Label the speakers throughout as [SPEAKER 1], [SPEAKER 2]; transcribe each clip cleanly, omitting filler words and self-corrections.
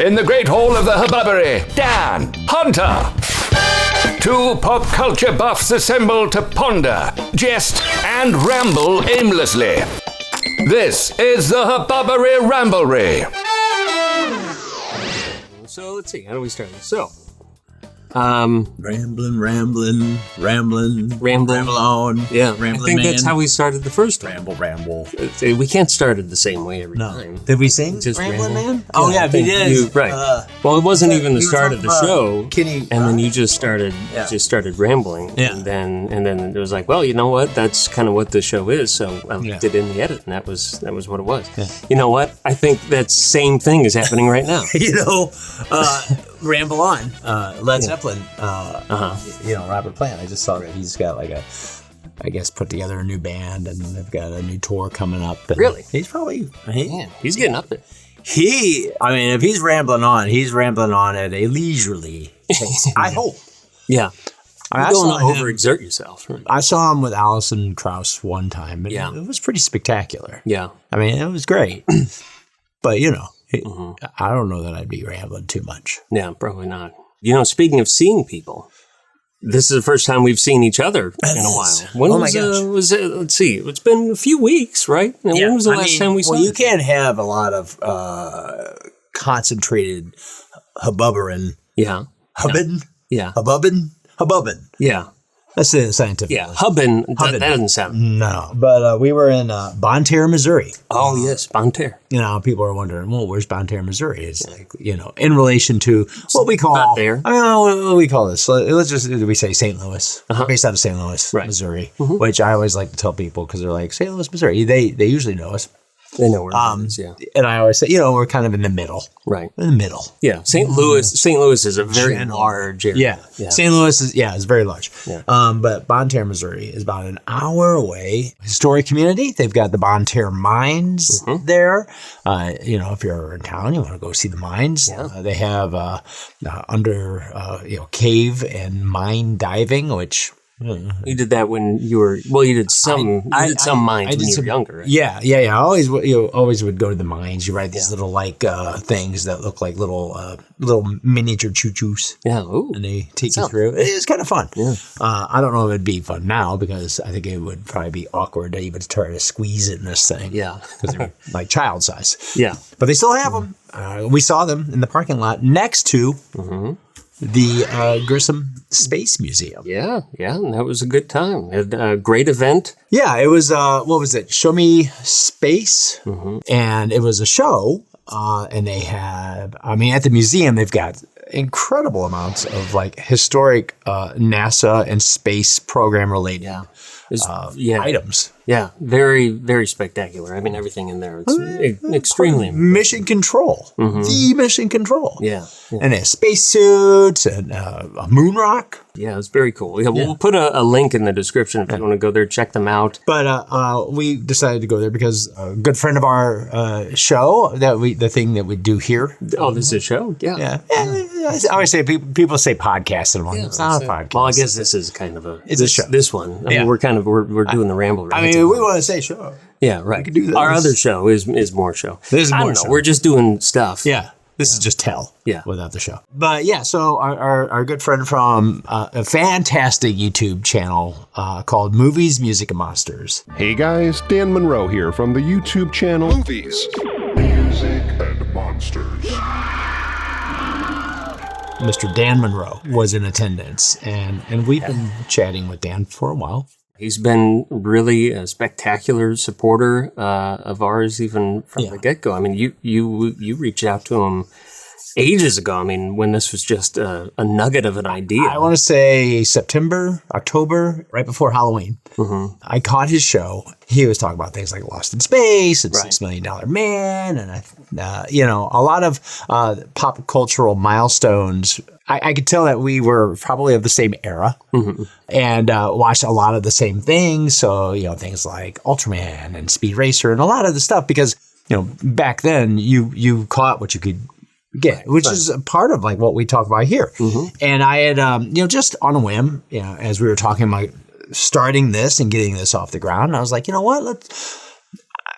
[SPEAKER 1] In the great hall of the Hubbubbery, Dan, Hunter. Two pop culture buffs assemble to ponder, jest, and ramble aimlessly. This is the Hubbubbery Ramblery.
[SPEAKER 2] So let's see, how do we start this? So,
[SPEAKER 3] Rambling, ramble on.
[SPEAKER 2] Yeah,
[SPEAKER 3] Rambling
[SPEAKER 2] I think
[SPEAKER 3] man.
[SPEAKER 2] that's how we started the first one.
[SPEAKER 3] Ramble.
[SPEAKER 2] We can't start it the same way every time.
[SPEAKER 3] Did we sing
[SPEAKER 2] Just
[SPEAKER 3] Rambling
[SPEAKER 2] ramble.
[SPEAKER 3] Man? Oh, yeah, we did.
[SPEAKER 2] Right. Well, it wasn't even the
[SPEAKER 3] we were
[SPEAKER 2] start of the
[SPEAKER 3] talking
[SPEAKER 2] show,
[SPEAKER 3] about Kenny,
[SPEAKER 2] and then you just started rambling.
[SPEAKER 3] Yeah.
[SPEAKER 2] And then it was like, well, you know what? That's kind of what the show is. So I did in the edit, and that was what it was. Yeah. You know what? I think that same thing is happening right now.
[SPEAKER 3] Ramble on. Led Zeppelin. Robert Plant. I just saw that he's got put together a new band, and they've got a new tour coming up. And
[SPEAKER 2] really?
[SPEAKER 3] He's probably
[SPEAKER 2] he's getting up there.
[SPEAKER 3] If he's rambling on at a leisurely pace. I hope.
[SPEAKER 2] Yeah.
[SPEAKER 3] I
[SPEAKER 2] don't
[SPEAKER 3] saw him
[SPEAKER 2] overexert yourself. Right?
[SPEAKER 3] I saw him with Alison Krauss one time, and it was pretty spectacular.
[SPEAKER 2] Yeah.
[SPEAKER 3] I mean, it was great. But, I don't know that I'd be rambling too much.
[SPEAKER 2] Yeah, probably not. Speaking of seeing people, this is the first time we've seen each other in a while. When was it? Let's see. It's been a few weeks, right? And when was the last time we saw?
[SPEAKER 3] Well, you can't have a lot of concentrated hubbubbering.
[SPEAKER 2] Yeah.
[SPEAKER 3] Hubbin?
[SPEAKER 2] Yeah.
[SPEAKER 3] Hubbubben.
[SPEAKER 2] Yeah.
[SPEAKER 3] That's the scientific.
[SPEAKER 2] Yeah, Hubbin. That doesn't sound.
[SPEAKER 3] No. But we were in Bonne Terre, Missouri.
[SPEAKER 2] Oh, yes, Bonne Terre.
[SPEAKER 3] People are wondering, well, where's Bonne Terre, Missouri? It's in relation to what we call.
[SPEAKER 2] Not there.
[SPEAKER 3] I don't know what we call this. Let's just, we say St. Louis, based out of St. Louis, Missouri, which I always like to tell people because they're like, St. Louis, Missouri. They usually know us.
[SPEAKER 2] They know where it is, yeah.
[SPEAKER 3] And I always say, we're kind of in the middle.
[SPEAKER 2] Right.
[SPEAKER 3] In the middle.
[SPEAKER 2] Yeah. St. Louis is a very large area.
[SPEAKER 3] Yeah. St. Louis is very large. Yeah. But Bonne Terre, Missouri is about an hour away. Historic community. They've got the Bonne Terre mines there. If you're in town, you want to go see the mines. Yeah. They have cave and mine diving, which...
[SPEAKER 2] You did that when you were you did some mines when you were younger. Right?
[SPEAKER 3] Yeah. I always would go to the mines. You ride these little things that look like little miniature choo-choos.
[SPEAKER 2] Yeah, ooh.
[SPEAKER 3] And they take you through. It's kind of fun. Yeah. I don't know if it'd be fun now because I think it would probably be awkward to even try to squeeze in this thing.
[SPEAKER 2] Yeah,
[SPEAKER 3] because they're like child size.
[SPEAKER 2] Yeah,
[SPEAKER 3] but they still have them. We saw them in the parking lot next to. The Grissom Space Museum.
[SPEAKER 2] Yeah, and that was a good time. A great event.
[SPEAKER 3] Yeah, it was, what was it? Show Me Space. And it was a show, and they had, at the museum, they've got incredible amounts of historic NASA and space program related items.
[SPEAKER 2] Yeah, very, very spectacular. Everything in there, it's extremely
[SPEAKER 3] Mission Control. The Mission Control.
[SPEAKER 2] Yeah.
[SPEAKER 3] And they have spacesuits and a moon rock.
[SPEAKER 2] Yeah, it's very cool. Yeah, we'll put a link in the description if you want to go there, check them out.
[SPEAKER 3] But we decided to go there because a good friend of our show, the thing that we do here.
[SPEAKER 2] Oh, this is a show? Yeah.
[SPEAKER 3] I always say, people say podcast, and it's not a podcast.
[SPEAKER 2] Well, I guess this is kind of
[SPEAKER 3] it's a show.
[SPEAKER 2] This one. We're doing the Ramble.
[SPEAKER 3] We want to say show.
[SPEAKER 2] Yeah, right. We could do that. Our other show is more show.
[SPEAKER 3] This is more show.
[SPEAKER 2] We're just doing stuff.
[SPEAKER 3] Yeah. This is just tell without the show. But so our good friend from a fantastic YouTube channel called Movies, Music, and Monsters.
[SPEAKER 4] Hey guys, Dan Monroe here from the YouTube channel Movies, Music, and Monsters.
[SPEAKER 3] Mr. Dan Monroe was in attendance, and we've been chatting with Dan for a while.
[SPEAKER 2] He's been really a spectacular supporter of ours, even from the get-go. You reached out to him ages ago. When this was just a nugget of an idea. I
[SPEAKER 3] want to say September, October, right before Halloween. I caught his show. He was talking about things like Lost in Space and $6 Million Man, and a lot of pop cultural milestones. I could tell that we were probably of the same era and watched a lot of the same things. So, things like Ultraman and Speed Racer and a lot of the stuff because, back then you caught what you could get, which is a part of what we talk about here. And I had, just on a whim, as we were talking about starting this and getting this off the ground, I was like, you know what,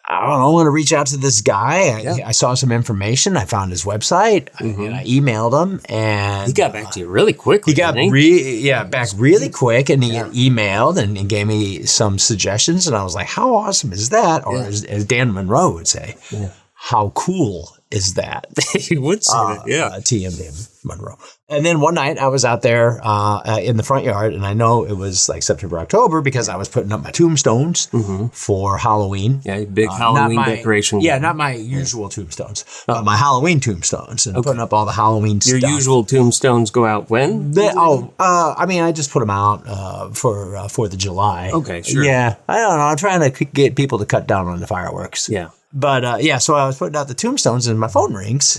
[SPEAKER 3] I don't know, I'm going to reach out to this guy. I saw some information. I found his website and I emailed him, and
[SPEAKER 2] he got back to you really quickly.
[SPEAKER 3] He got back really quick, and he emailed and he gave me some suggestions, and I was like, how awesome is that? Or as Dan Monroe would say, how cool is that?
[SPEAKER 2] He would say that,
[SPEAKER 3] TM Dan Monroe. And then one night I was out there in the front yard, and I know it was like September, October, because I was putting up my tombstones for Halloween.
[SPEAKER 2] Yeah, big Halloween decoration.
[SPEAKER 3] Yeah, not my usual tombstones, but my Halloween tombstones, and putting up all the Halloween stuff.
[SPEAKER 2] Your usual tombstones go out when?
[SPEAKER 3] I just put them out for 4th of July.
[SPEAKER 2] Okay, sure.
[SPEAKER 3] Yeah, I don't know. I'm trying to get people to cut down on the fireworks.
[SPEAKER 2] Yeah.
[SPEAKER 3] But so I was putting out the tombstones, and my phone rings,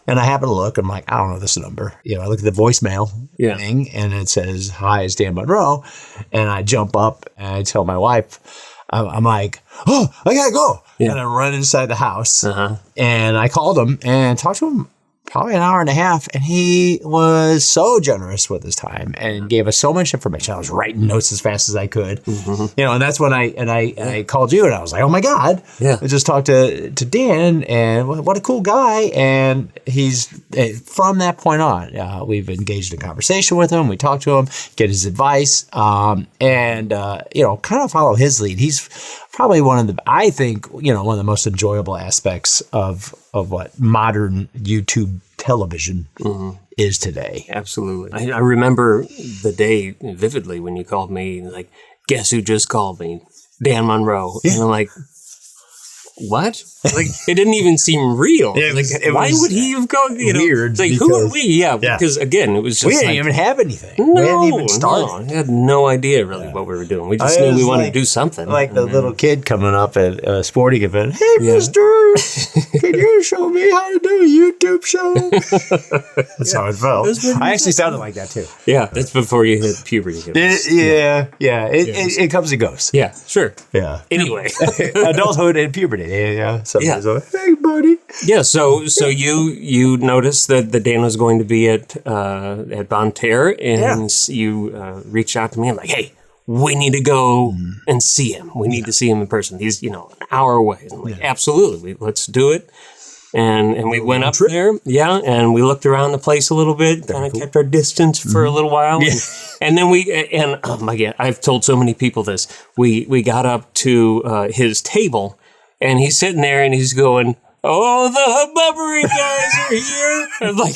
[SPEAKER 3] and I happen to look. I'm like, I don't know this number. I look at the voicemail thing, and it says, "Hi, it's Dan Monroe," and I jump up and I tell my wife, I'm like, "Oh, I gotta go," and I run inside the house, and I called him and talked to him probably an hour and a half, and he was so generous with his time and gave us so much information. I was writing notes as fast as I could, and that's when I called you, and I was like, oh my God, I just talked to Dan, and what a cool guy. And he's, from that point on, we've engaged in conversation with him. We talked to him, get his advice, and kind of follow his lead. He's probably one of the most enjoyable aspects of what modern YouTube television is today.
[SPEAKER 2] Absolutely. I remember the day vividly when you called me, like, guess who just called me? Dan Monroe. Yeah. And I'm like, what? Like, it didn't even seem real. Why would he have gone?
[SPEAKER 3] Weird.
[SPEAKER 2] It's like, who are we? Yeah, because again, it was just
[SPEAKER 3] we didn't even have anything.
[SPEAKER 2] No,
[SPEAKER 3] we hadn't even started.
[SPEAKER 2] I had no idea really what we were doing. We just knew we wanted to do something.
[SPEAKER 3] Like the little kid coming up at a sporting event. Hey, mister, can you show me how to do a YouTube show? That's how it felt. I actually sounded like that too.
[SPEAKER 2] Yeah, that's before you hit puberty.
[SPEAKER 3] It comes and goes.
[SPEAKER 2] Yeah, sure.
[SPEAKER 3] Yeah.
[SPEAKER 2] Anyway.
[SPEAKER 3] Adulthood and puberty. Yeah. Somebody's like, hey, buddy.
[SPEAKER 2] Yeah. So you noticed that Dan was going to be at Bonne Terre, and you reached out to me. I'm like, hey, we need to go and see him. We need to see him in person. He's an hour away. And I'm like, absolutely, let's do it. And we went up there, and we looked around the place a little bit, kind of kept our distance for a little while. Yeah. And then oh my God, I've told so many people this. We got up to his table, and he's sitting there and he's going, oh, the Hubbubbery guys are here. I'm like,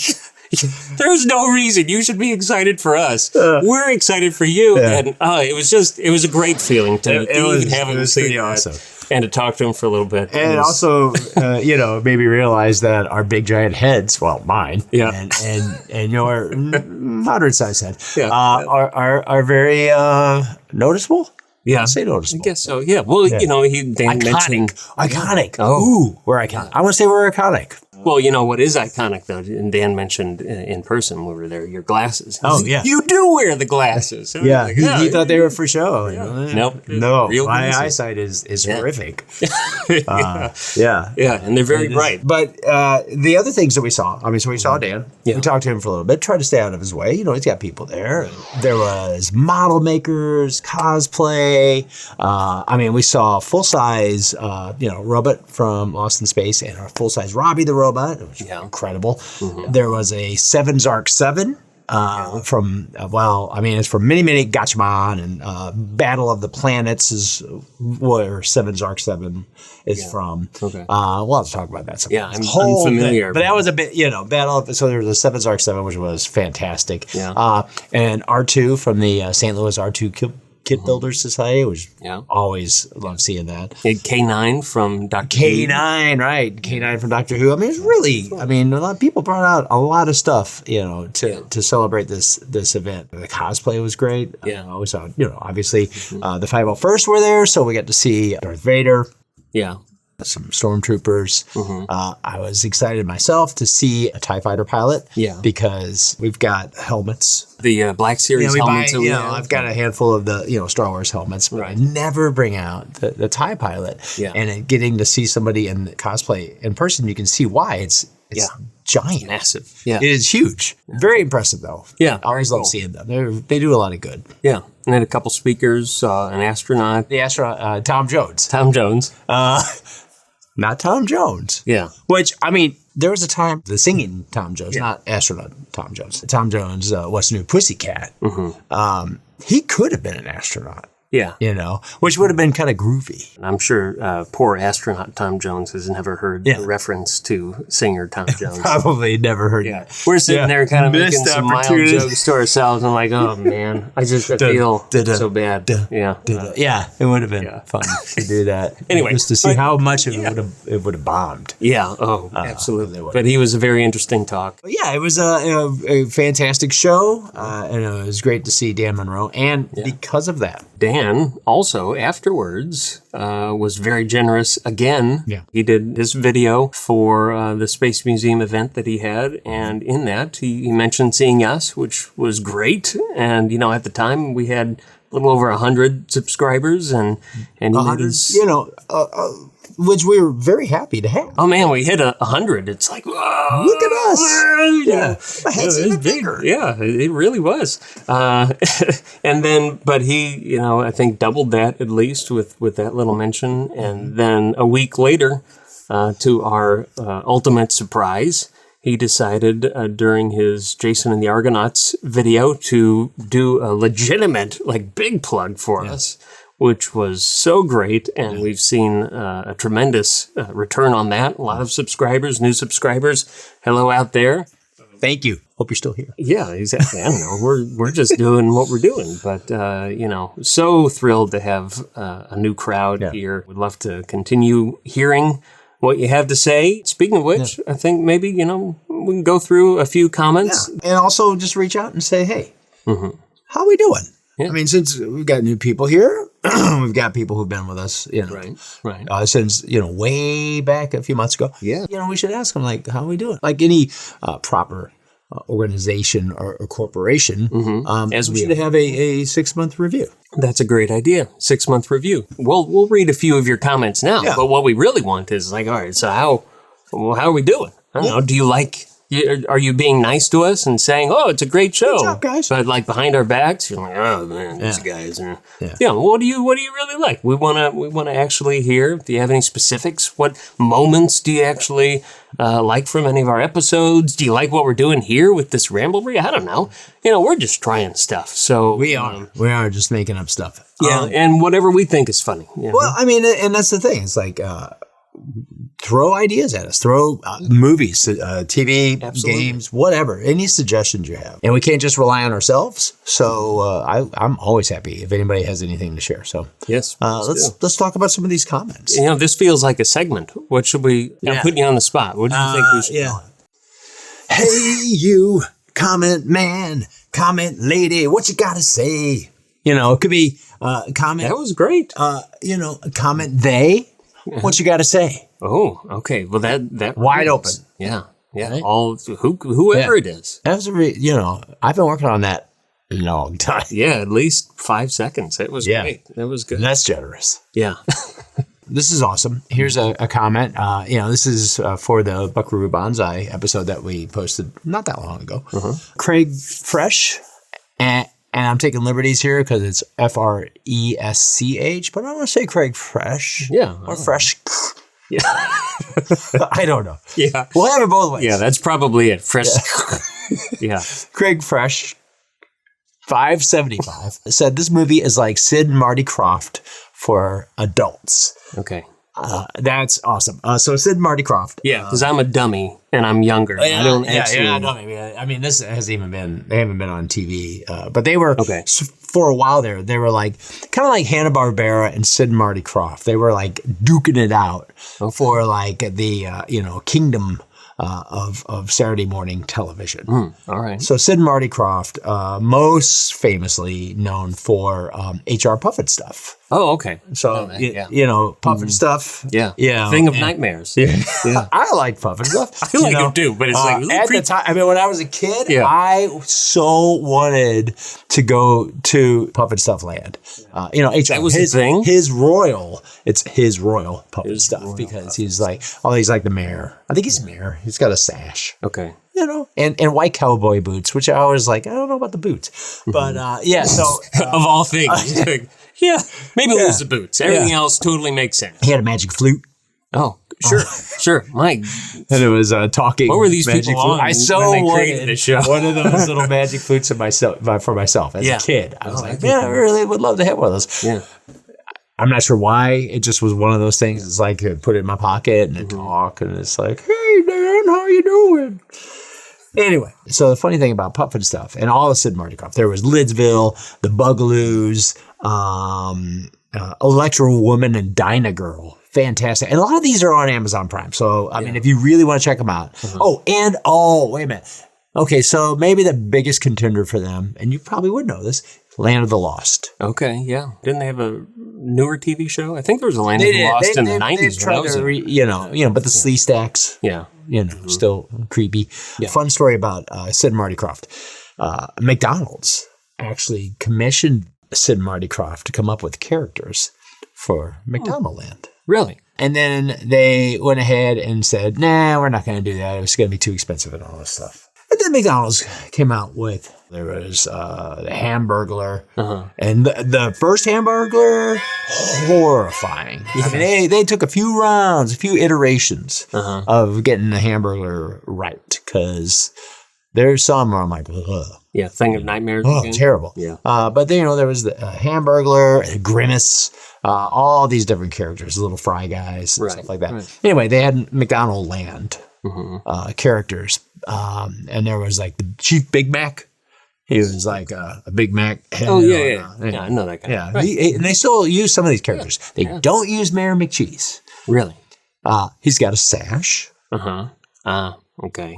[SPEAKER 2] there's no reason you should be excited for us. We're excited for you. Yeah. And it was a great feeling to even have him see awesome. And to talk to him for a little bit.
[SPEAKER 3] And also, made me realize that our big giant heads, well, mine, and your moderate-sized head, are very noticeable.
[SPEAKER 2] Yeah.
[SPEAKER 3] I'd say noticeable.
[SPEAKER 2] I guess so, yeah. Well, Dan mentioned...
[SPEAKER 3] Iconic. Oh. Ooh, we're iconic. I want to say we're iconic.
[SPEAKER 2] Well, what is iconic, though, and Dan mentioned in person when we were there, your glasses.
[SPEAKER 3] Oh, yeah.
[SPEAKER 2] You do wear the glasses.
[SPEAKER 3] Yeah. He thought they were for show. Yeah.
[SPEAKER 2] Nope.
[SPEAKER 3] No. My eyesight is horrific.
[SPEAKER 2] Yeah, and they're very bright.
[SPEAKER 3] But the other things that we saw, so we saw Dan. Yeah. We talked to him for a little bit, tried to stay out of his way. He's got people there. There was model makers, cosplay. We saw full-size, robot from Lost in Space and our full-size Robbie the robot. It was incredible. Mm-hmm. There was a 7-Zark 7 from, it's from Mini Mini Gachman, and Battle of the Planets is where 7-Zark 7 is from. Okay. We'll have to talk about that sometime.
[SPEAKER 2] Yeah, I'm familiar.
[SPEAKER 3] But that was a bit, so there was a 7-Zark 7, which was fantastic. Yeah. And R2 from the St. Louis R2 Kit Builders Society, which always love seeing that.
[SPEAKER 2] K9 from Dr.
[SPEAKER 3] Who. K9 from Doctor Who. It's really, a lot of people brought out a lot of stuff, to celebrate this event. The cosplay was great.
[SPEAKER 2] Yeah.
[SPEAKER 3] We saw, obviously, the 501st were there, so we got to see Darth Vader.
[SPEAKER 2] Yeah.
[SPEAKER 3] Some stormtroopers. I was excited myself to see a TIE fighter pilot. Yeah. Because we've got helmets.
[SPEAKER 2] The Black Series helmets.
[SPEAKER 3] I've got a handful of the Star Wars helmets, but I never bring out the TIE pilot. Yeah. And getting to see somebody in cosplay in person, you can see why it's giant,
[SPEAKER 2] massive. Yeah.
[SPEAKER 3] It is huge. Very impressive though. Yeah. I always love seeing them. They do a lot of good.
[SPEAKER 2] Yeah. And then a couple speakers, an astronaut.
[SPEAKER 3] The astronaut, Tom Jones. not Tom Jones.
[SPEAKER 2] Yeah.
[SPEAKER 3] Which, I mean, there was a time, the singing Tom Jones, not astronaut Tom Jones. Tom Jones, What's New Pussycat. He could have been an astronaut.
[SPEAKER 2] Yeah.
[SPEAKER 3] You know, which would have been kind of groovy.
[SPEAKER 2] I'm sure poor astronaut Tom Jones has never heard the reference to singer Tom Jones.
[SPEAKER 3] Probably never heard that.
[SPEAKER 2] We're sitting there kind of making some mild jokes to ourselves. And like, oh man, I feel so bad. Yeah,
[SPEAKER 3] it would have been fun to do that.
[SPEAKER 2] Anyway,
[SPEAKER 3] just to see how much it would have bombed.
[SPEAKER 2] Yeah, absolutely. But he was a very interesting talk.
[SPEAKER 3] But yeah, it was a fantastic show, and it was great to see Dan Monroe. And because of that,
[SPEAKER 2] Dan also afterwards was very generous again.
[SPEAKER 3] Yeah.
[SPEAKER 2] He did his video for the Space Museum event that he had, and in that he mentioned seeing us, which was great. And you know, at the time we had a little over 100 subscribers, and he
[SPEAKER 3] 100, which we were very happy to have.
[SPEAKER 2] Oh man, we hit 100. It's like, whoa,
[SPEAKER 3] look at us!
[SPEAKER 2] Yeah,
[SPEAKER 3] my head's even bigger.
[SPEAKER 2] Yeah, it really was. And then, but he, you know, I think doubled that at least with that little mention. And then a week later, to our ultimate surprise, he decided during his Jason and the Argonauts video to do a legitimate, like, big plug for us, which was so great. And we've seen a tremendous return on that. A lot of subscribers, new subscribers. Hello out there.
[SPEAKER 3] Thank you. Hope you're still here.
[SPEAKER 2] Yeah, exactly. I don't know. We're just doing what we're doing. But, you know, so thrilled to have a new crowd here. We'd love to continue hearing what you have to say. Speaking of which, I think maybe, you know, we can go through a few comments.
[SPEAKER 3] Yeah. And also just reach out and say, hey, how we doing? Yeah. I mean, since we've got new people here, we've got people who've been with us, you know,
[SPEAKER 2] right.
[SPEAKER 3] Since, you know, way back a few months ago.
[SPEAKER 2] Yeah.
[SPEAKER 3] You know, we should ask them, like, how are we doing? Like any proper organization or corporation, as we should have a 6-month review.
[SPEAKER 2] That's a great idea. 6-month review. We'll read a few of your comments now, but what we really want is like, all right, so how are we doing? I don't know. Do you like... Are you being nice to us and saying, "Oh, it's a great show"?
[SPEAKER 3] Good job, guys.
[SPEAKER 2] But like behind our backs, you're like, "Oh man, these guys are." Yeah. What do you really like? We wanna actually hear. If you have any specifics, what moments do you actually like from any of our episodes? Do you like what we're doing here with this Ramblery? I don't know. You know, we're just trying stuff. So
[SPEAKER 3] we are just making up stuff.
[SPEAKER 2] Yeah, and whatever we think is funny. You know?
[SPEAKER 3] Well, I mean, and that's the thing. It's like. Throw ideas at us. Throw movies, TV, games, whatever. Any suggestions you have. And we can't just rely on ourselves. So I'm always happy if anybody has anything to share. So
[SPEAKER 2] yes,
[SPEAKER 3] let's talk about some of these comments.
[SPEAKER 2] You know, this feels like a segment. What should we? I'm putting you on the spot. What do you think we should? Call it?
[SPEAKER 3] Hey, you comment man, comment lady. What you got to say? You know, it could be comment.
[SPEAKER 2] That was great.
[SPEAKER 3] You know, comment they. What you got to say?
[SPEAKER 2] Oh, okay. Well, that
[SPEAKER 3] wide open.
[SPEAKER 2] Yeah.
[SPEAKER 3] Right?
[SPEAKER 2] Whoever it is.
[SPEAKER 3] That's you know, I've been working on that a long time.
[SPEAKER 2] Yeah, at least 5 seconds. It was great. That was good.
[SPEAKER 3] That's generous.
[SPEAKER 2] Yeah.
[SPEAKER 3] This is awesome. Here's a comment. You know, this is for the Buckaroo Banzai episode that we posted not that long ago. Craig Fresh and I'm taking liberties here because it's Fresch, but I want to say Craig Fresh.
[SPEAKER 2] Yeah.
[SPEAKER 3] Or Fresh.
[SPEAKER 2] Yeah.
[SPEAKER 3] I don't know.
[SPEAKER 2] Yeah.
[SPEAKER 3] We'll have it both ways.
[SPEAKER 2] Yeah, that's probably it. Fresh. Yeah.
[SPEAKER 3] Craig Fresh, 575, said this movie is like Sid Marty Krofft for adults.
[SPEAKER 2] Okay.
[SPEAKER 3] That's awesome. So Sid Marty Krofft.
[SPEAKER 2] Yeah, because I'm a dummy and I'm younger. I don't actually.
[SPEAKER 3] I mean, this hasn't even been. They haven't been on TV, but they were for a while there. They were like kind of like Hanna-Barbera and Sid Marty Krofft. They were like duking it out for like the kingdom of Saturday morning television.
[SPEAKER 2] All right.
[SPEAKER 3] So Sid Marty Krofft, most famously known for HR Puffin stuff.
[SPEAKER 2] Oh, okay.
[SPEAKER 3] So, you know, Puffin stuff.
[SPEAKER 2] Yeah.
[SPEAKER 3] Yeah.
[SPEAKER 2] Thing of nightmares.
[SPEAKER 3] Yeah. I like Puffin stuff.
[SPEAKER 2] I feel like it too, but it's like
[SPEAKER 3] at the time, I mean, when I was a kid, I so wanted to go to Puffin Stuff Land. You know,
[SPEAKER 2] that was his thing?
[SPEAKER 3] It's his royal Puffin stuff because he's like the mayor. I think he's mayor. He's got a sash.
[SPEAKER 2] Okay.
[SPEAKER 3] You know, and white cowboy boots, which I was like, I don't know about the boots. But, so.
[SPEAKER 2] Of all things. Yeah, maybe lose the boots. Everything else totally makes sense.
[SPEAKER 3] He had a magic flute.
[SPEAKER 2] Oh, Sure. Mike.
[SPEAKER 3] And it was talking.
[SPEAKER 2] What were these
[SPEAKER 3] magic
[SPEAKER 2] people
[SPEAKER 3] flute.
[SPEAKER 2] on
[SPEAKER 3] I so
[SPEAKER 2] when they created
[SPEAKER 3] wanted
[SPEAKER 2] this show?
[SPEAKER 3] one of those little magic flutes for myself as a kid. I was like, man, I really would love to have one of those.
[SPEAKER 2] Yeah.
[SPEAKER 3] I'm not sure why. It just was one of those things. It's like you put it in my pocket and talk, and it's like, hey, Dan, how you doing? Anyway, so the funny thing about Puffin stuff and all the Sid Marty Krofft, there was Lidsville, the Bugaloos, Electro Woman, and Dyna Girl. Fantastic. And a lot of these are on Amazon Prime. So, I mean, if you really want to check them out. Wait a minute. Okay, so maybe the biggest contender for them, and you probably would know this, Land of the Lost.
[SPEAKER 2] Okay, yeah. Didn't they have a newer TV show? I think there was a Land of the Lost in the 90s.
[SPEAKER 3] They've tried to but the Slee Stacks.
[SPEAKER 2] Yeah.
[SPEAKER 3] Still creepy.
[SPEAKER 2] Yeah.
[SPEAKER 3] Fun story about Sid Marty Krofft. McDonald's actually commissioned Sid Marty Krofft to come up with characters for McDonald Land.
[SPEAKER 2] Really?
[SPEAKER 3] And then they went ahead and said, nah, we're not going to do that. It was going to be too expensive and all this stuff. And then McDonald's came out with, there was the Hamburglar. And the first Hamburglar, horrifying. I mean, they took a few rounds, a few iterations of getting the Hamburglar right. Because there's some where I'm like, ugh.
[SPEAKER 2] Yeah, Thing of Nightmares.
[SPEAKER 3] Oh, terrible.
[SPEAKER 2] Yeah.
[SPEAKER 3] But then, there was the Hamburglar, Grimace, all these different characters, little fry guys, and stuff like that. Right. Anyway, they had McDonald Land characters. And there was like the Chief Big Mac. He was like a Big Mac.
[SPEAKER 2] Yeah, I know that guy.
[SPEAKER 3] Yeah, right. And they still use some of these characters. They don't use Mayor McCheese.
[SPEAKER 2] Really?
[SPEAKER 3] He's got a sash.
[SPEAKER 2] Okay.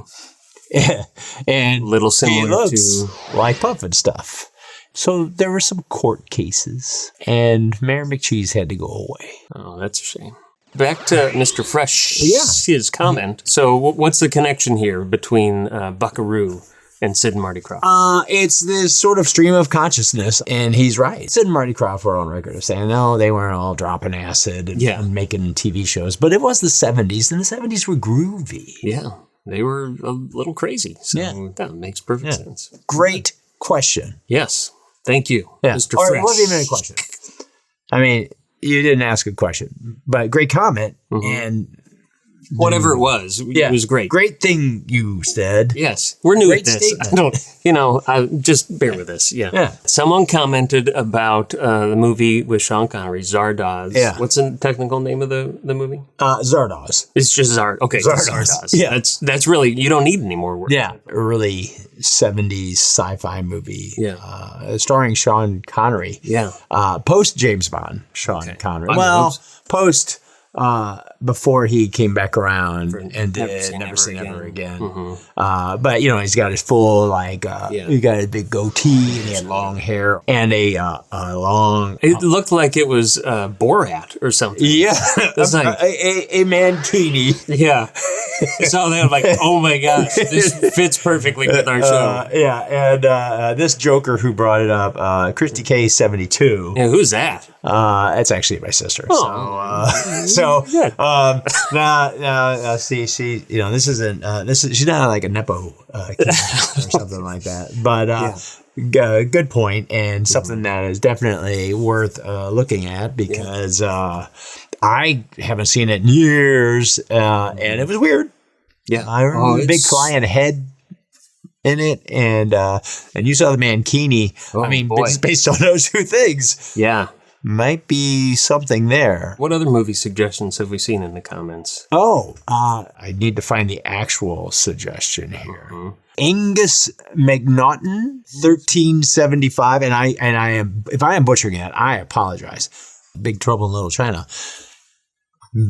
[SPEAKER 3] Yeah. And
[SPEAKER 2] little similar to
[SPEAKER 3] like Puffin stuff. So there were some court cases, and Mayor McCheese had to go away.
[SPEAKER 2] Oh, that's a shame. Back to Mr. Fresh, his comment. So what's the connection here between Buckaroo and Sid and Marty Krofft?
[SPEAKER 3] It's this sort of stream of consciousness, and he's right. Sid and Marty Krofft were on record of saying, no, they weren't all dropping acid and making TV shows, but it was the 70s, and the 70s were groovy.
[SPEAKER 2] Yeah, they were a little crazy, so that makes perfect sense.
[SPEAKER 3] Great question.
[SPEAKER 2] Yes, thank you, Mr.
[SPEAKER 3] Or
[SPEAKER 2] Fresh.
[SPEAKER 3] it wasn't even a question. I mean, you didn't ask a question, but great comment, and
[SPEAKER 2] whatever it was great.
[SPEAKER 3] Great thing you said.
[SPEAKER 2] Yes. We're new
[SPEAKER 3] Great
[SPEAKER 2] at this.
[SPEAKER 3] statement.
[SPEAKER 2] Just bear with us. Yeah. Someone commented about the movie with Sean Connery, Zardoz. Yeah. What's the technical name of the movie?
[SPEAKER 3] Zardoz.
[SPEAKER 2] It's just Zard. Okay. Zardoz.
[SPEAKER 3] Yeah.
[SPEAKER 2] That's really, you don't need any more words.
[SPEAKER 3] Yeah. Early 70s sci-fi movie.
[SPEAKER 2] Yeah.
[SPEAKER 3] Starring Sean Connery.
[SPEAKER 2] Yeah.
[SPEAKER 3] Post James Bond, Sean Connery. Post before he came back around and did Never Say Never Again. But, he's got his full, he got a big goatee, and he had long hair, and a long...
[SPEAKER 2] It looked like it was Borat or something.
[SPEAKER 3] Yeah.
[SPEAKER 2] It's like...
[SPEAKER 3] a mankini.
[SPEAKER 2] Yeah. So they were like, oh my gosh, this fits perfectly with our show.
[SPEAKER 3] And this joker who brought it up, Christy K72.
[SPEAKER 2] Yeah, who's that?
[SPEAKER 3] It's actually my sister. See, she, this isn't, she's not like a Nepo kid or something like that. But good point, and something that is definitely worth looking at because I haven't seen it in years, and it was weird.
[SPEAKER 2] Yeah,
[SPEAKER 3] I remember a big flying head in it, and you saw the mankini. It's based on those two things.
[SPEAKER 2] Yeah.
[SPEAKER 3] Might be something there.
[SPEAKER 2] What other movie suggestions have we seen in the comments?
[SPEAKER 3] I need to find the actual suggestion here. Angus McNaughton, 1375, and I am, if I am butchering it, I apologize. Big Trouble in Little China.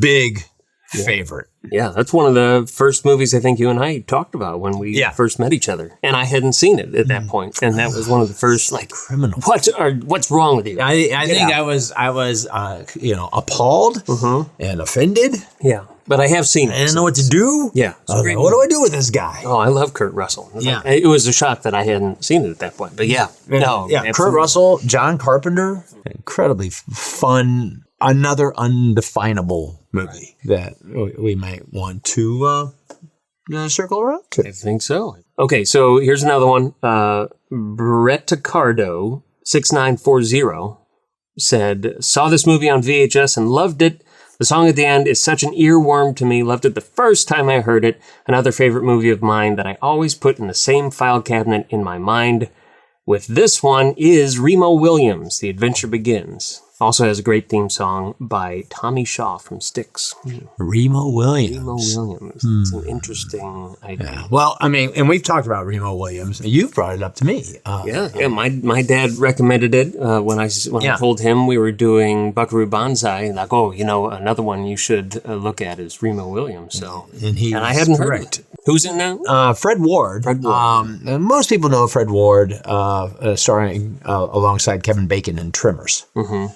[SPEAKER 3] Big favorite.
[SPEAKER 2] Yeah, that's one of the first movies I think you and I talked about when we first met each other, and I hadn't seen it at that point, and that was one of the first
[SPEAKER 3] criminal.
[SPEAKER 2] What's wrong with you?
[SPEAKER 3] I think I was appalled and offended.
[SPEAKER 2] Yeah, but I have seen it.
[SPEAKER 3] I didn't know what to do.
[SPEAKER 2] Yeah,
[SPEAKER 3] what do I do with this guy?
[SPEAKER 2] Oh, I love Kurt Russell. It was a shock that I hadn't seen it at that point, but
[SPEAKER 3] Kurt Russell, John Carpenter, incredibly fun. Another undefinable movie that we might want to circle around to.
[SPEAKER 2] I think so. Okay, so here's another one. Brett Cardo 6940 said, saw this movie on VHS and loved it, The song at the end is such an earworm to me. Loved it the first time I heard it. Another favorite movie of mine that I always put in the same file cabinet in my mind with this one is Remo Williams, The Adventure Begins. Also has a great theme song by Tommy Shaw from Styx.
[SPEAKER 3] Remo Williams.
[SPEAKER 2] Remo Williams. It's an interesting idea.
[SPEAKER 3] Yeah. Well, I mean, and we've talked about Remo Williams. You've brought it up to me.
[SPEAKER 2] My dad recommended it when I told him we were doing Buckaroo Banzai. Like, another one you should look at is Remo Williams. So, and I hadn't heard it. Who's in now?
[SPEAKER 3] Fred Ward. Most people know Fred Ward, starring alongside Kevin Bacon in Tremors. Mm-hmm.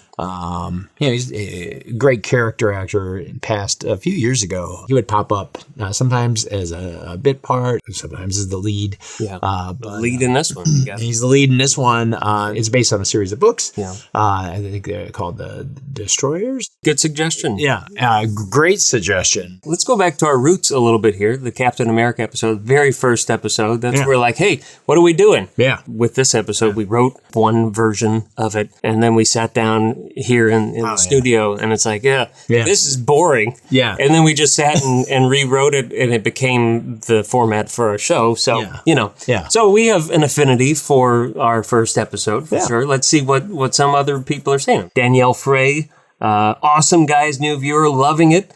[SPEAKER 3] He's a great character actor. Passed a few years ago. He would pop up sometimes as a bit part, sometimes as the lead.
[SPEAKER 2] Yeah, lead in this one.
[SPEAKER 3] He's the lead in this one. It's based on a series of books.
[SPEAKER 2] Yeah,
[SPEAKER 3] I think they're called The Destroyers.
[SPEAKER 2] Good suggestion.
[SPEAKER 3] Yeah, great suggestion.
[SPEAKER 2] Let's go back to our roots a little bit here. The Captain America episode, very first episode. That's where we're like, hey, what are we doing?
[SPEAKER 3] Yeah.
[SPEAKER 2] With this episode, we wrote one version of it, and then we sat down here in the studio, and it's like, this is boring.
[SPEAKER 3] Yeah.
[SPEAKER 2] And then we just sat and rewrote it, and it became the format for our show. So, So we have an affinity for our first episode, for sure. Let's see what some other people are saying. Danielle Frey, awesome guys, new viewer, loving it.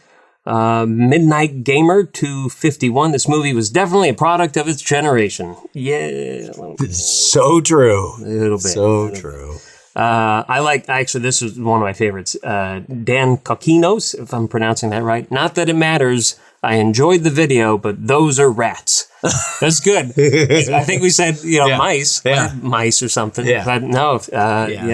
[SPEAKER 2] Midnight Gamer 251. This movie was definitely a product of its generation. Yeah.
[SPEAKER 3] So true.
[SPEAKER 2] A little bit.
[SPEAKER 3] So true.
[SPEAKER 2] This is one of my favorites. Dan Coquinos, if I'm pronouncing that right. Not that it matters. I enjoyed the video, but those are rats. That's good. I think we said, mice. Mice or something. Yeah. But no,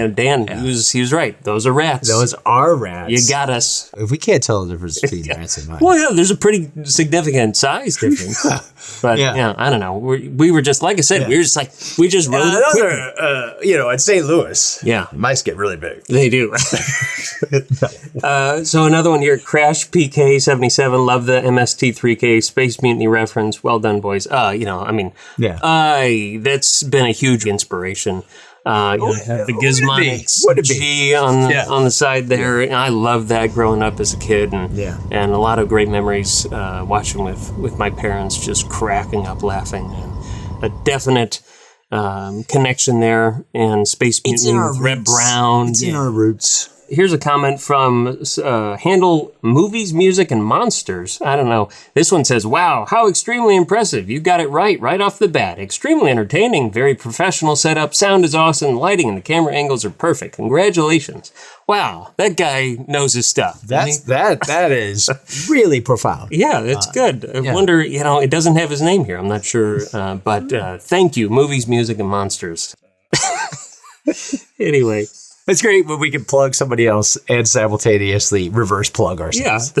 [SPEAKER 2] Dan, he was right. Those are rats.
[SPEAKER 3] Those are rats.
[SPEAKER 2] You got us.
[SPEAKER 3] If we can't tell the difference between rats and mice.
[SPEAKER 2] Well, yeah, there's a pretty significant size difference. But, I don't know. We were just, like I said, we just wrote it.
[SPEAKER 3] At St. Louis,
[SPEAKER 2] yeah,
[SPEAKER 3] mice get really big.
[SPEAKER 2] They do. So another one here, Crash PK77, love the MST3K Space Mutiny reference. Well done, boys. That's been a huge inspiration. The Gizmonic G on the side there. And I loved that growing up as a kid, and a lot of great memories watching with my parents, just cracking up laughing, and a definite connection there. And Space Mutiny with Red Brown.
[SPEAKER 3] It's in our roots.
[SPEAKER 2] Here's a comment from handle Movies, Music, and Monsters. I don't know. This one says, wow, how extremely impressive. You got it right off the bat. Extremely entertaining, very professional setup. Sound is awesome. Lighting and the camera angles are perfect. Congratulations. Wow, that guy knows his stuff.
[SPEAKER 3] That is really profound.
[SPEAKER 2] Yeah, that's good. I wonder, it doesn't have his name here. I'm not sure. But thank you, Movies, Music, and Monsters. Anyway.
[SPEAKER 3] It's great when we can plug somebody else and simultaneously reverse plug ourselves.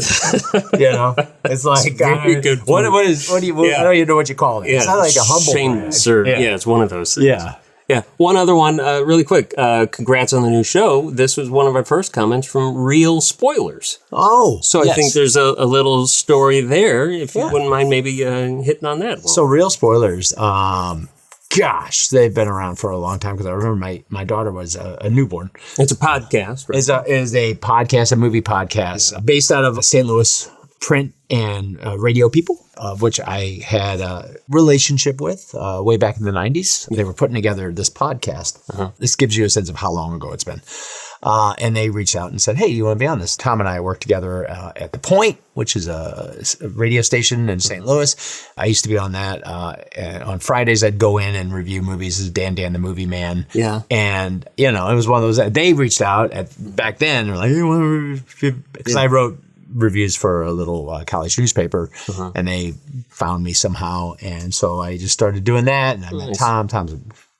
[SPEAKER 2] Yeah.
[SPEAKER 3] It's like,
[SPEAKER 2] very good.
[SPEAKER 3] I don't even know what you call it.
[SPEAKER 2] Yeah.
[SPEAKER 3] It's not like a humble
[SPEAKER 2] brag. Yeah, it's one of those things. Yeah. One other one, really quick. Congrats on the new show. This was one of our first comments from Real Spoilers.
[SPEAKER 3] Oh,
[SPEAKER 2] so I think there's a little story there. If you wouldn't mind maybe hitting on that.
[SPEAKER 3] So Real Spoilers, gosh, they've been around for a long time, because I remember my daughter was a newborn.
[SPEAKER 2] It's a podcast, right?
[SPEAKER 3] It is a podcast, a movie podcast, based out of St. Louis print and radio people, of which I had a relationship with way back in the 90s. They were putting together this podcast. This gives you a sense of how long ago it's been. And they reached out and said, hey, you want to be on this? Tom and I worked together at The Point, which is a radio station in St. Louis. I used to be on that. And on Fridays, I'd go in and review movies as Dan the Movie Man.
[SPEAKER 2] Yeah.
[SPEAKER 3] And, it was one of those, they reached out back then. They're like, hey, you want to review? Because I wrote reviews for a little college newspaper, and they found me somehow. And so I just started doing that. And I met Tom. Tom's a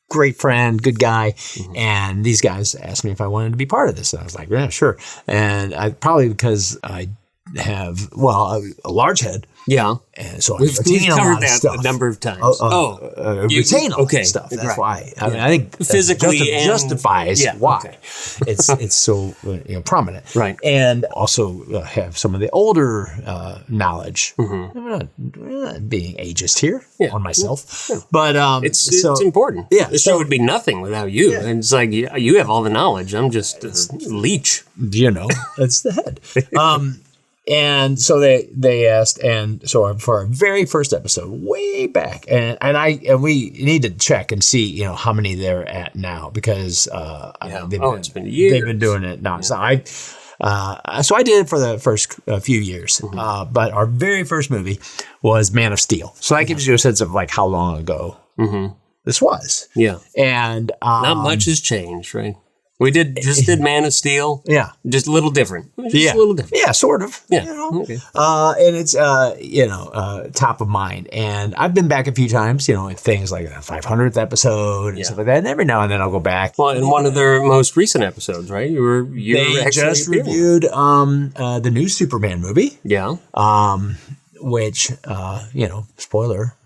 [SPEAKER 3] great friend, good guy. And these guys asked me if I wanted to be part of this. And I was like, yeah, sure. And I probably because I have, a large head.
[SPEAKER 2] Yeah.
[SPEAKER 3] And so
[SPEAKER 2] we've
[SPEAKER 3] retain a
[SPEAKER 2] covered
[SPEAKER 3] lot of
[SPEAKER 2] that
[SPEAKER 3] stuff.
[SPEAKER 2] a number of times.
[SPEAKER 3] Retain a lot of stuff. That's why. I mean, I think
[SPEAKER 2] physically
[SPEAKER 3] justifies why it's so prominent.
[SPEAKER 2] Right.
[SPEAKER 3] And also have some of the older knowledge. I'm not being ageist here on myself, but
[SPEAKER 2] it's important.
[SPEAKER 3] Yeah,
[SPEAKER 2] the show would be nothing without you. Yeah. And it's like you have all the knowledge. I'm just a leech.
[SPEAKER 3] That's the head. And so they asked, and so for our very first episode, way back, and we need to check and see how many they're at now, because
[SPEAKER 2] it's been years.
[SPEAKER 3] They've been doing it now. So I did it for the first few years, but our very first movie was Man of Steel. So that gives you a sense of like how long ago this was.
[SPEAKER 2] Yeah,
[SPEAKER 3] and
[SPEAKER 2] not much has changed, right? We did Man of Steel.
[SPEAKER 3] Yeah.
[SPEAKER 2] Just a little different.
[SPEAKER 3] A little different. Yeah, sort of.
[SPEAKER 2] Yeah.
[SPEAKER 3] Okay. And it's, top of mind. And I've been back a few times, with things like the 500th episode and stuff like that. And every now and then I'll go back.
[SPEAKER 2] Well, in one of their most recent episodes, right?
[SPEAKER 3] They just reviewed the new Superman movie.
[SPEAKER 2] Yeah.
[SPEAKER 3] Which, spoiler.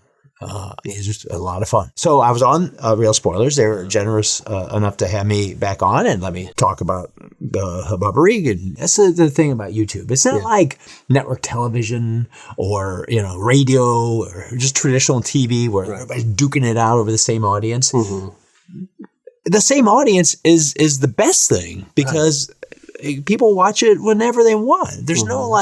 [SPEAKER 3] It's just a lot of fun. So I was on Real Spoilers. They were generous enough to have me back on and let me talk about the Hubbubbery. And that's the thing about YouTube. It's not like network television or radio or just traditional TV where everybody's duking it out over the same audience. The same audience is the best thing because people watch it whenever they want. There's no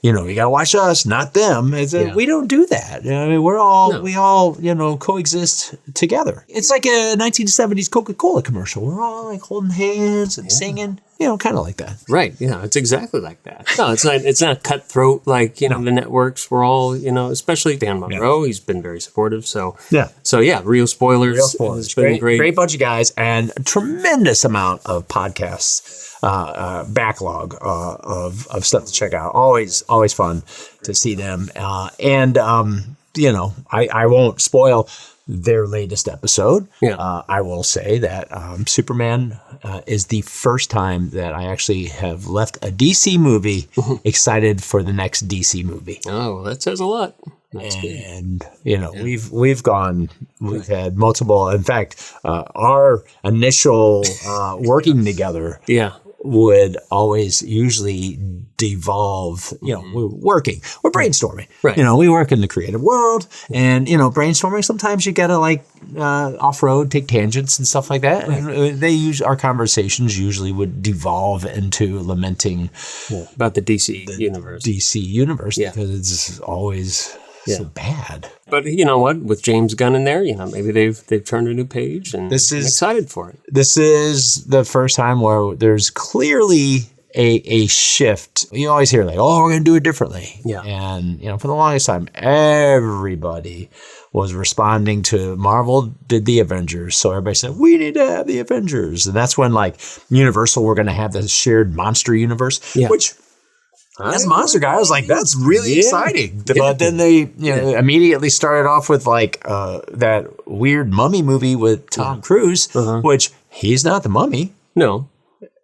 [SPEAKER 3] you got to watch us, not them. We don't do that. I mean, we all coexist together. It's like a 1970s Coca-Cola commercial. We're all like holding hands and singing, kind of like that.
[SPEAKER 2] Right. Yeah, it's exactly like that. No, it's not cutthroat like, the networks. We're all, especially Dan Monroe. He's been very supportive. So, Real Spoilers.
[SPEAKER 3] Real Spoilers.
[SPEAKER 2] It's been
[SPEAKER 3] great bunch of guys and a tremendous amount of podcasts. Backlog of stuff to check out. Always fun to see them. I won't spoil their latest episode.
[SPEAKER 2] Yeah.
[SPEAKER 3] I will say that Superman is the first time that I actually have left a DC movie excited for the next DC movie.
[SPEAKER 2] Oh, well, that says a lot. That's
[SPEAKER 3] and we've had multiple. In fact, our initial working together. Would always usually devolve, we're brainstorming.
[SPEAKER 2] Right.
[SPEAKER 3] We work in the creative world and, brainstorming, sometimes you got to off-road, take tangents and stuff like that. Right. And our conversations usually would devolve into lamenting
[SPEAKER 2] about the DC universe.
[SPEAKER 3] Because it's always so bad.
[SPEAKER 2] But you know what? With James Gunn in there, maybe they've turned a new page, and I'm excited for it.
[SPEAKER 3] This is the first time where there's clearly a shift. You always hear we're going to do it differently.
[SPEAKER 2] Yeah.
[SPEAKER 3] And for the longest time, everybody was responding to Marvel did the Avengers, so everybody said we need to have the Avengers, and that's when Universal were going to have this shared monster universe, which. As a monster guy, I was like, that's really exciting. But then they immediately started off with that weird mummy movie with Tom Cruise, which he's not the mummy.
[SPEAKER 2] No.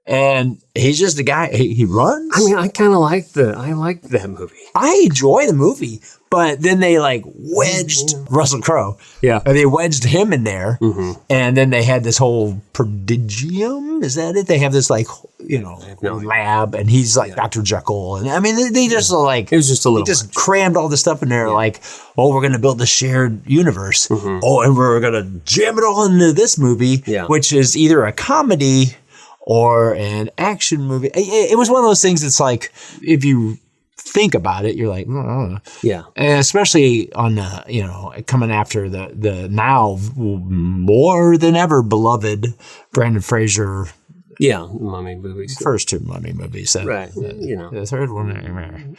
[SPEAKER 3] And he's just a guy. He runs.
[SPEAKER 2] I mean, I kind of liked that movie.
[SPEAKER 3] I enjoy the movie, but then they wedged Russell Crowe.
[SPEAKER 2] Yeah.
[SPEAKER 3] And they wedged him in there. And then they had this whole prodigium. Is that it? They have this lab, and he's Dr. Jekyll. And I mean, they just it
[SPEAKER 2] was just a little.
[SPEAKER 3] They just crammed all this stuff in there. We're going to build a shared universe. Oh, and we're going to jam it all into this movie, which is either a comedy or an action movie. It was one of those things that's if you think about it, you're like,
[SPEAKER 2] yeah.
[SPEAKER 3] And especially on coming after the now more than ever beloved Brandon Fraser.
[SPEAKER 2] Yeah, mummy movies.
[SPEAKER 3] First two mummy movies.
[SPEAKER 2] Right.
[SPEAKER 3] The third one. And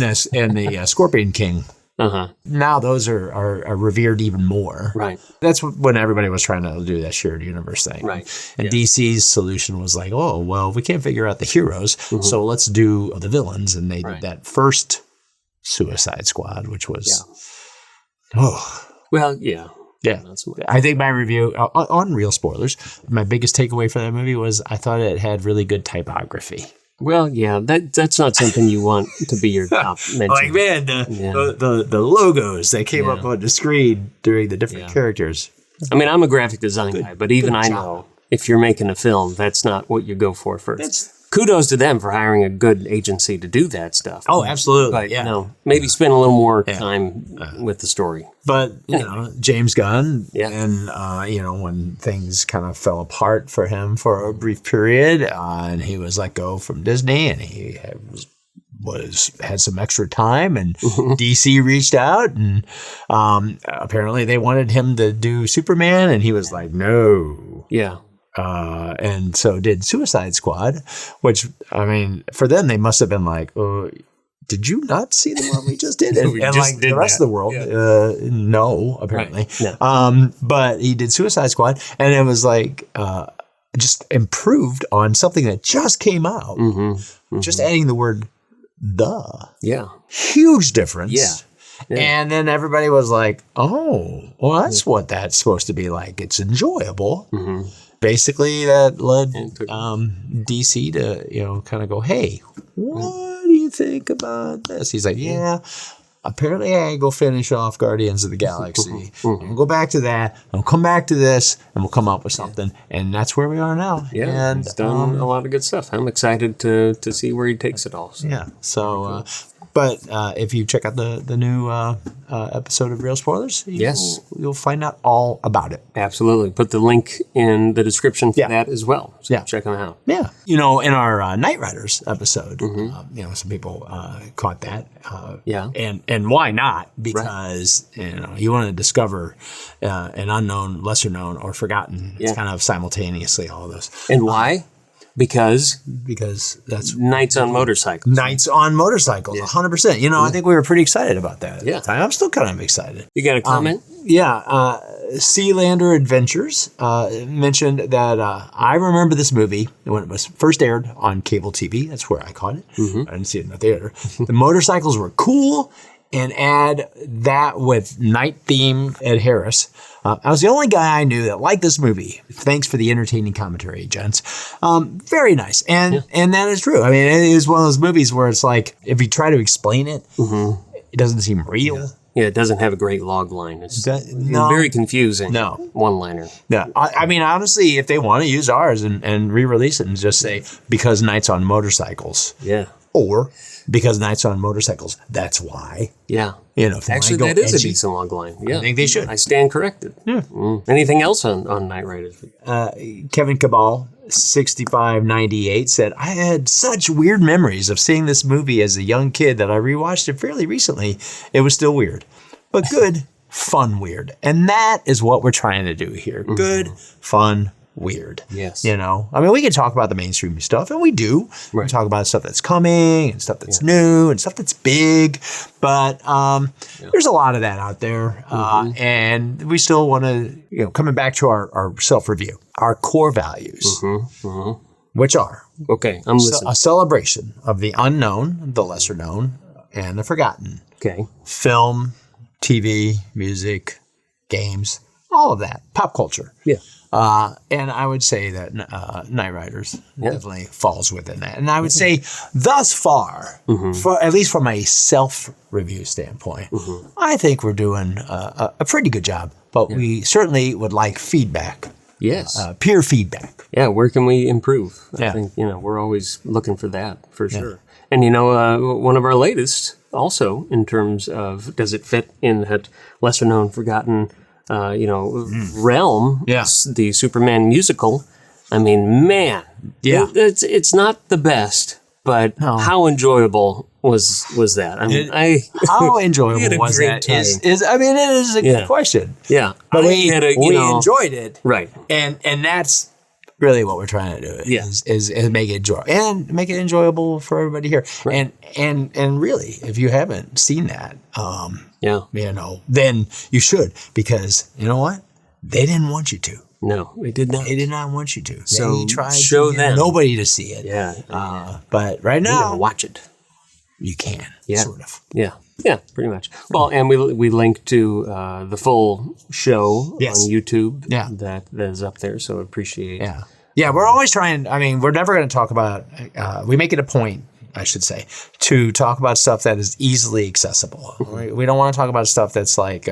[SPEAKER 3] the Scorpion King. Now those are revered even more.
[SPEAKER 2] Right.
[SPEAKER 3] That's when everybody was trying to do that shared universe thing.
[SPEAKER 2] Right.
[SPEAKER 3] And DC's solution was we can't figure out the heroes, so let's do the villains. And they did that first Suicide Squad, which was
[SPEAKER 2] well, yeah.
[SPEAKER 3] Yeah. I think my review on Real Spoilers, my biggest takeaway for that movie was I thought it had really good typography.
[SPEAKER 2] Well, yeah, that's not something you want to be your top mention.
[SPEAKER 3] Like, man, the logos that came up on the screen during the different characters.
[SPEAKER 2] I mean, I'm a graphic design guy, but even I know if you're making a film, that's not what you go for first. Kudos to them for hiring a good agency to do that stuff.
[SPEAKER 3] Oh, absolutely.
[SPEAKER 2] But, maybe spend a little more time with the story.
[SPEAKER 3] But, James Gunn, and, when things kind of fell apart for him for a brief period, and he was let go from Disney, and he had some extra time, and DC reached out, and apparently they wanted him to do Superman, and he was like, no.
[SPEAKER 2] Yeah.
[SPEAKER 3] And so did Suicide Squad, which, I mean, for them, they must have been like, did you not see the one we just did? And like the rest of the world, no, apparently. Right. No. But he did Suicide Squad, and it was like just improved on something that just came out. Just adding the word "the." Yeah. Huge difference. Yeah. And then everybody was like, oh, well, that's what that's supposed to be like. It's enjoyable. Basically, that led DC to, kind of go, hey, what do you think about this? He's like, apparently I go finish off Guardians of the Galaxy. We'll go back to that, and we'll come back to this, and we'll come up with something. And that's where we are now.
[SPEAKER 2] Yeah, and he's done a lot of good stuff. I'm excited to see where he takes it all. So.
[SPEAKER 3] Yeah, so... But if you check out the new episode of Real Spoilers, you'll find out all about it.
[SPEAKER 2] Absolutely. Put the link in the description for that as well. So check them out.
[SPEAKER 3] Yeah. In our Knightriders episode, some people caught that. And why not? Because, you want to discover an unknown, lesser known, or forgotten. It's kind of simultaneously all of those.
[SPEAKER 2] And why? Because
[SPEAKER 3] that's
[SPEAKER 2] Knights on Motorcycles.
[SPEAKER 3] Knights on Motorcycles, 100%. I think we were pretty excited about that at the time. I'm still kind of excited.
[SPEAKER 2] You got a comment?
[SPEAKER 3] Sealander Adventures mentioned that I remember this movie when it was first aired on cable TV. That's where I caught it. I didn't see it in the theater. The motorcycles were cool, and add that with night theme Ed Harris. I was the only guy I knew that liked this movie. Thanks for the entertaining commentary, gents. Very nice. And that is true. I mean, it is one of those movies where it's like, if you try to explain it, it doesn't seem real.
[SPEAKER 2] Yeah, it doesn't have a great log line. It's very confusing.
[SPEAKER 3] No.
[SPEAKER 2] One-liner.
[SPEAKER 3] Yeah. I mean, honestly, if they want to use ours and re-release it and just say, because Knights on Motorcycles.
[SPEAKER 2] Yeah.
[SPEAKER 3] Or because Knights on Motorcycles, that's why.
[SPEAKER 2] Yeah. Actually, that is a decent log line. Yeah.
[SPEAKER 3] I think they should.
[SPEAKER 2] I stand corrected. Yeah. Anything else on Knightriders?
[SPEAKER 3] Kevin Cabal, 6598, said, I had such weird memories of seeing this movie as a young kid that I rewatched it fairly recently. It was still weird, but good, fun weird. And that is what we're trying to do here. Good, fun, weird.
[SPEAKER 2] Yes.
[SPEAKER 3] I mean, we can talk about the mainstream stuff, and we do. We talk about stuff that's coming and stuff that's new and stuff that's big, but there's a lot of that out there. And we still want to, coming back to our self-review, our core values, which are
[SPEAKER 2] I'm listening.
[SPEAKER 3] A celebration of the unknown, the lesser known, and the forgotten.
[SPEAKER 2] Okay.
[SPEAKER 3] Film, TV, music, games, all of that, pop culture.
[SPEAKER 2] Yeah.
[SPEAKER 3] And I would say that Knightriders definitely falls within that. And I would say thus far, for at least from a self-review standpoint, I think we're doing a pretty good job. But we certainly would like feedback.
[SPEAKER 2] Yes.
[SPEAKER 3] Peer feedback.
[SPEAKER 2] Yeah, where can we improve?
[SPEAKER 3] I
[SPEAKER 2] think, we're always looking for that, for sure. And, one of our latest, also, in terms of, does it fit in that lesser-known, forgotten realm, the Superman musical. I mean, man, it's not the best, but how enjoyable was that? I mean,
[SPEAKER 3] how enjoyable was that? It is a good question.
[SPEAKER 2] Yeah,
[SPEAKER 3] but we enjoyed it,
[SPEAKER 2] right?
[SPEAKER 3] And that's really what we're trying to do. Is make it enjoyable for everybody here. Right. And really, if you haven't seen that, then you should, because you know what? They didn't want you to.
[SPEAKER 2] No, they did not.
[SPEAKER 3] They did not want you to.
[SPEAKER 2] So
[SPEAKER 3] they tried
[SPEAKER 2] show
[SPEAKER 3] to
[SPEAKER 2] them.
[SPEAKER 3] Nobody to see it.
[SPEAKER 2] Yeah.
[SPEAKER 3] But right now,
[SPEAKER 2] watch it.
[SPEAKER 3] You can. Sort of.
[SPEAKER 2] Yeah. Yeah, pretty much. Well, and we link to the full show on YouTube. That is up there. So appreciate
[SPEAKER 3] Yeah, we're always trying. I mean, we're never going to talk about. We make it a point, I should say, to talk about stuff that is easily accessible. We don't want to talk about stuff that's like,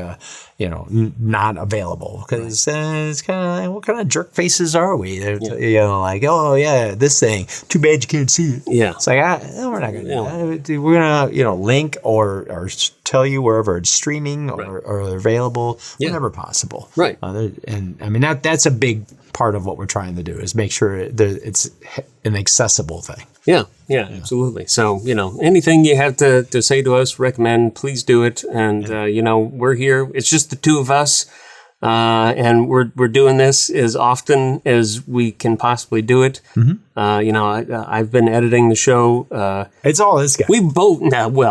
[SPEAKER 3] not available, because it's kind of like, what kind of jerk faces are we? Like, oh yeah, this thing. Too bad you can't see it.
[SPEAKER 2] Yeah,
[SPEAKER 3] it's like we're not going to do that. We're going to link or tell you wherever it's streaming or available whenever possible.
[SPEAKER 2] Right.
[SPEAKER 3] And I mean that's a big part of what we're trying to do, is make sure it's an accessible thing.
[SPEAKER 2] Yeah, absolutely. So, anything you have to say to us, recommend, please do it. And, we're here. It's just the two of us. And we're doing this as often as we can possibly do it. Mm-hmm. I've been editing the show.
[SPEAKER 3] It's all this guy.
[SPEAKER 2] We both,
[SPEAKER 3] editing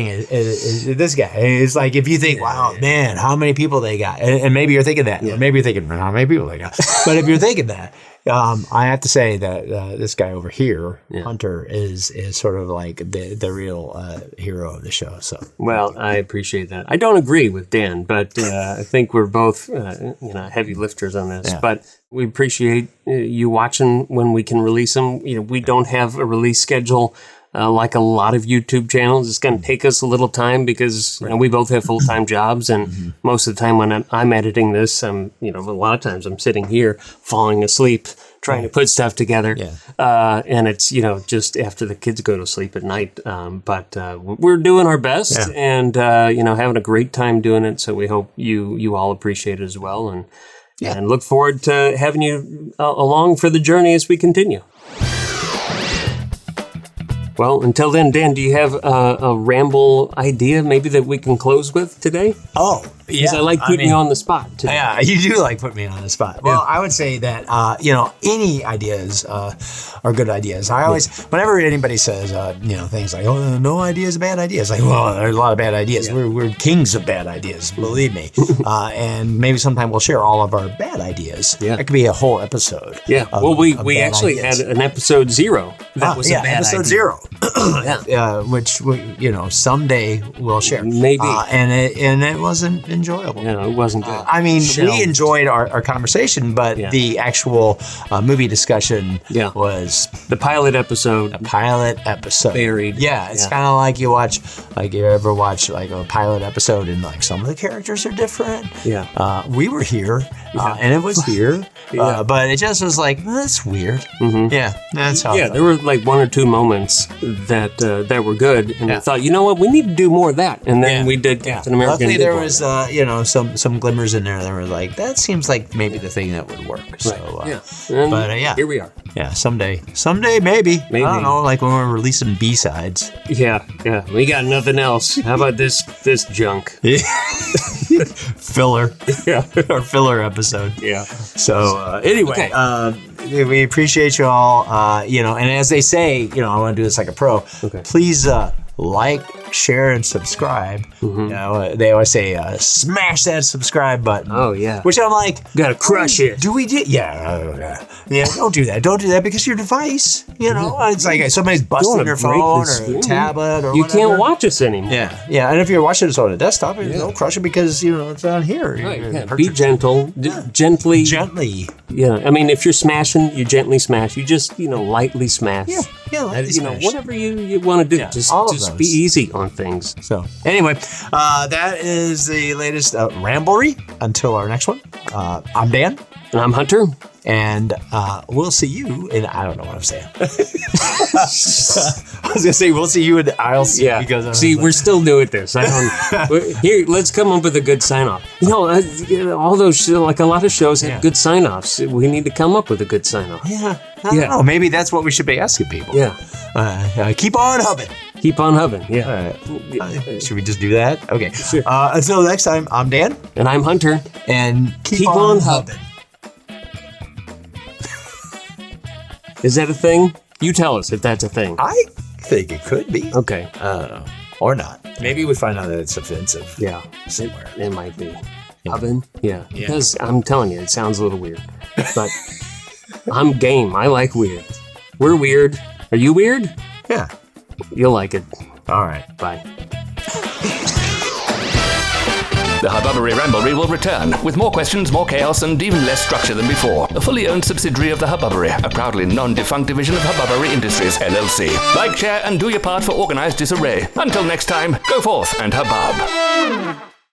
[SPEAKER 3] is this guy. It's like, if you think, wow, man, how many people they got, and maybe you're thinking that, or maybe you're thinking, how many people they got. But if you're thinking that, I have to say that this guy over here, Hunter, is sort of like the real hero of the show. So,
[SPEAKER 2] well, I appreciate that. I don't agree with Dan, but I think we're both heavy lifters on this. Yeah. But we appreciate you watching when we can release them. We don't have a release schedule like a lot of YouTube channels. It's going to take us a little time because we both have full-time jobs, and most of the time when I'm editing this, a lot of times I'm sitting here falling asleep trying to put stuff together. Yeah. And it's, just after the kids go to sleep at night. But we're doing our best and, having a great time doing it. So we hope you all appreciate it as well. And look forward to having you along for the journey as we continue. Well, until then, Dan, do you have a ramble idea maybe that we can close with today?
[SPEAKER 3] Oh,
[SPEAKER 2] Because I like putting you on the spot today.
[SPEAKER 3] Yeah, you do like putting me on the spot. Well, I would say that, any ideas are good ideas. I always, whenever anybody says, things like, oh, no idea is a bad idea. It's like, well, there's a lot of bad ideas. Yeah. We're kings of bad ideas, believe me. And maybe sometime we'll share all of our bad ideas. Yeah. That could be a whole episode.
[SPEAKER 2] Yeah. We actually had an episode 0 that was a bad
[SPEAKER 3] episode
[SPEAKER 2] idea.
[SPEAKER 3] 0. Which someday we'll share.
[SPEAKER 2] Maybe.
[SPEAKER 3] And it wasn't enjoyable.
[SPEAKER 2] No, it wasn't good.
[SPEAKER 3] We enjoyed our conversation, but the actual movie discussion was
[SPEAKER 2] the pilot episode.
[SPEAKER 3] A pilot episode.
[SPEAKER 2] Buried.
[SPEAKER 3] Yeah, it's kind of like you ever watch like a pilot episode and like some of the characters are different.
[SPEAKER 2] Yeah.
[SPEAKER 3] We were here and it was here, but it just was like, that's weird. Mm-hmm. Yeah, that's how.
[SPEAKER 2] Yeah, there were like 1 or 2 moments that were good, and I thought, you know what, we need to do more of that, and then we did Captain America.
[SPEAKER 3] Luckily, there was some glimmers in there that were like, that seems like maybe the thing that would work. So
[SPEAKER 2] here we are.
[SPEAKER 3] Yeah, someday maybe. I don't know, like when we're releasing B-sides.
[SPEAKER 2] Yeah, we got nothing else. How about this junk?
[SPEAKER 3] Filler. Yeah, our filler episode.
[SPEAKER 2] Yeah.
[SPEAKER 3] So anyway, we appreciate you all. And as they say, I want to do this like a pro. Okay. Please like, share, and subscribe. Mm-hmm. They always say, smash that subscribe button.
[SPEAKER 2] Oh, yeah.
[SPEAKER 3] Which I'm like,
[SPEAKER 2] gotta crush it.
[SPEAKER 3] Do we do? Yeah, don't do that. Don't do that because your device, it's like somebody's busting your phone or a tablet or
[SPEAKER 2] you
[SPEAKER 3] whatever. Can't
[SPEAKER 2] watch us anymore.
[SPEAKER 3] Yeah. And if you're watching this on a desktop, don't crush it because, it's on here.
[SPEAKER 2] Right. Be gentle. Gently. Yeah. If you're smashing, you gently smash. You just, lightly smash.
[SPEAKER 3] Yeah, lightly smash.
[SPEAKER 2] Whatever you want to do. Just be easy on things.
[SPEAKER 3] So anyway, that is the latest Ramblery. Until our next one, I'm Dan.
[SPEAKER 2] And I'm Hunter.
[SPEAKER 3] And we'll see you in, I don't know what I'm saying. I was going to say, we'll see you in the aisle.
[SPEAKER 2] Yeah. Because we're still doing this. Here, let's come up with a good sign-off. All those, like a lot of shows have good sign-offs. We need to come up with a good sign-off.
[SPEAKER 3] Yeah. I don't know. Maybe that's what we should be asking people.
[SPEAKER 2] Yeah.
[SPEAKER 3] Keep on hubbing.
[SPEAKER 2] Keep on hubbing, yeah.
[SPEAKER 3] Should we just do that? Okay.
[SPEAKER 2] Sure.
[SPEAKER 3] Until next time, I'm Dan.
[SPEAKER 2] And I'm Hunter.
[SPEAKER 3] And keep on hubbing.
[SPEAKER 2] Is that a thing? You tell us if that's a thing.
[SPEAKER 3] I think it could be.
[SPEAKER 2] Okay.
[SPEAKER 3] I don't know. Or not. Maybe we find out that it's offensive.
[SPEAKER 2] Yeah.
[SPEAKER 3] Somewhere.
[SPEAKER 2] It might be. Hubbing? Yeah. Because I'm telling you, it sounds a little weird. But I'm game. I like weird. We're weird. Are you weird?
[SPEAKER 3] Yeah.
[SPEAKER 2] You'll like it.
[SPEAKER 3] All right.
[SPEAKER 2] Bye.
[SPEAKER 1] The Hubbubbery Ramblery will return, with more questions, more chaos, and even less structure than before. A fully owned subsidiary of the Hubbubbery, a proudly non-defunct division of Hubbubbery Industries, LLC. Like, share, and do your part for organized disarray. Until next time, go forth and hubbub.